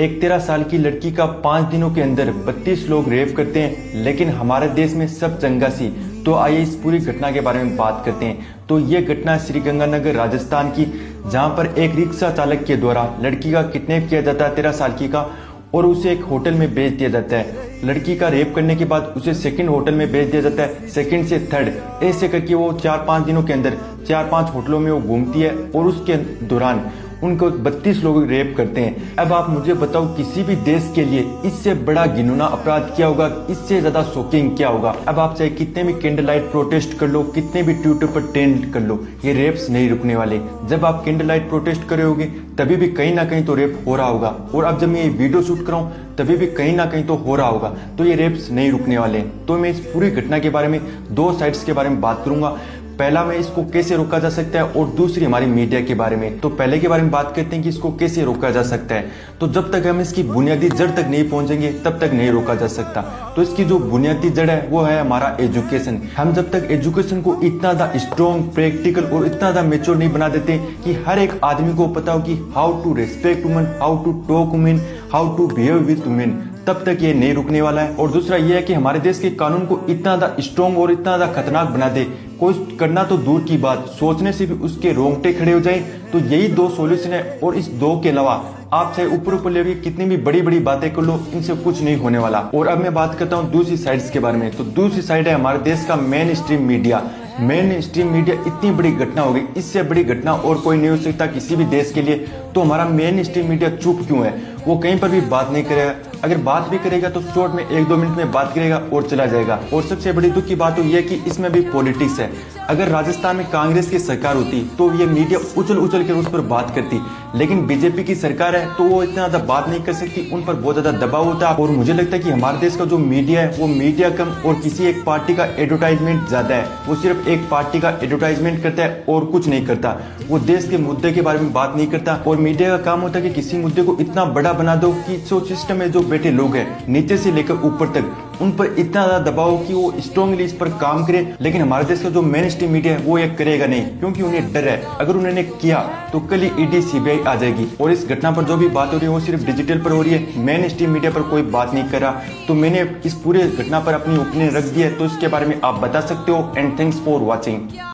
एक 13 साल की लड़की का 5 दिनों के अंदर 32 लोग रेप करते हैं, लेकिन हमारे देश में सब चंगा सी। तो आइए इस पूरी घटना के बारे में बात करते हैं। तो ये घटना श्रीगंगानगर राजस्थान की, जहां पर एक रिक्शा चालक के द्वारा लड़की का किडनैप किया जाता है 13 साल की का, और उसे एक होटल में भेज दिया जाता है। लड़की का रेप करने के बाद उसे सेकंड होटल में भेज दिया जाता है, सेकंड से थर्ड, ऐसे करके वो 4-5 दिनों के अंदर 4-5 होटलों में वो घूमती है और उसके दौरान उनको 32 लोग रेप करते हैं। अब आप मुझे बताओ, किसी भी देश के लिए इससे बड़ा घिनौना अपराध क्या होगा, इससे ज्यादा शॉकिंग क्या होगा। अब आप चाहे कितने भी कैंडल लाइट प्रोटेस्ट कर लो, कितने भी ट्विटर पर ट्रेंड कर लो, ये रेप्स नहीं रुकने वाले। जब आप कैंडल लाइट प्रोटेस्ट करे होगे तभी भी कहीं ना कहीं तो रेप हो रहा होगा, और अब जब मैं ये वीडियो शूट कर रहा हूँ तभी भी कहीं ना कहीं तो हो रहा होगा। तो ये रेप्स नहीं रुकने वाले। तो मैं इस पूरी घटना के बारे में दो साइड्स के बारे में बात करूंगा। पहला मैं इसको कैसे रोका जा सकता है, और दूसरी हमारी मीडिया के बारे में। तो पहले के बारे में बात करते हैं कि इसको कैसे रोका जा सकता है। तो जब तक हम इसकी बुनियादी जड़ तक नहीं पहुंचेंगे तब तक नहीं रोका जा सकता। तो इसकी जो बुनियादी जड़ है वो है हमारा एजुकेशन। हम जब तक एजुकेशन को इतना ज्यादा स्ट्रॉन्ग, प्रैक्टिकल और इतना ज्यादा मेच्योर नहीं बना देते कि हर एक आदमी को पता हो कि how to respect women, how to talk women, how to behave with women, तब तक ये नहीं रुकने वाला है। और दूसरा ये है कि हमारे देश के कानून को इतना ज्यादा स्ट्रॉन्ग और इतना ज्यादा खतरनाक बना दे, कोई करना तो दूर की बात, सोचने से भी उसके रोंगटे खड़े हो जाए। तो यही दो सॉल्यूशन है, और इस दो के अलावा आप चाहे ऊपर ऊपर लेके कितनी भी बड़ी बड़ी बातें कर लो, इनसे कुछ नहीं होने वाला। और अब मैं बात करता हूँ दूसरी साइड्स के बारे में। तो दूसरी साइड है हमारे देश का main stream media. Main stream media, इतनी बड़ी घटना हो गई, इससे बड़ी घटना और कोई नहीं हो सकता किसी भी देश के लिए। तो हमारा मेन स्ट्रीम मीडिया चुप क्यों है? वो कहीं पर भी बात नहीं करेगा। अगर बात भी करेगा तो शॉर्ट में 1-2 मिनट में बात करेगा और चला जाएगा। और सबसे बड़ी दुख की बात तो यह कि इसमें भी पॉलिटिक्स है। अगर राजस्थान में कांग्रेस की सरकार होती तो ये मीडिया उछल उछल कर उस पर बात करती, लेकिन बीजेपी की सरकार है तो वो इतना ज्यादा बात नहीं कर सकती, उन पर बहुत ज्यादा दबाव होता है। और मुझे लगता है कि हमारे देश का जो मीडिया है वो मीडिया कम और किसी एक पार्टी का एडवर्टाइजमेंट ज्यादा है। वो सिर्फ एक पार्टी का एडवर्टाइजमेंट करता है और कुछ नहीं करता। वो देश के मुद्दे के बारे में बात नहीं करता। और मीडिया का काम होता है कि किसी मुद्दे को इतना बड़ा बना दो कि जो सिस्टम में जो बैठे लोग हैं नीचे से लेकर ऊपर तक, उन पर इतना ज्यादा दबाव कि वो स्ट्रांगली इस पर काम करे। लेकिन हमारे देश का जो मेन स्ट्रीम मीडिया है वो ये करेगा नहीं, क्योंकि उन्हें डर है अगर उन्होंने किया तो कल ही ईडी सीबीआई आ जाएगी। और इस घटना पर जो भी बात हो रही है वो सिर्फ डिजिटल पर हो रही है, मेन स्ट्रीम मीडिया पर कोई बात नहीं कर रहा। तो मैंने इस पूरे घटना पर अपनी ओपिनियन रख दी है, तो इसके बारे में आप बता सकते हो। And thanks for watching.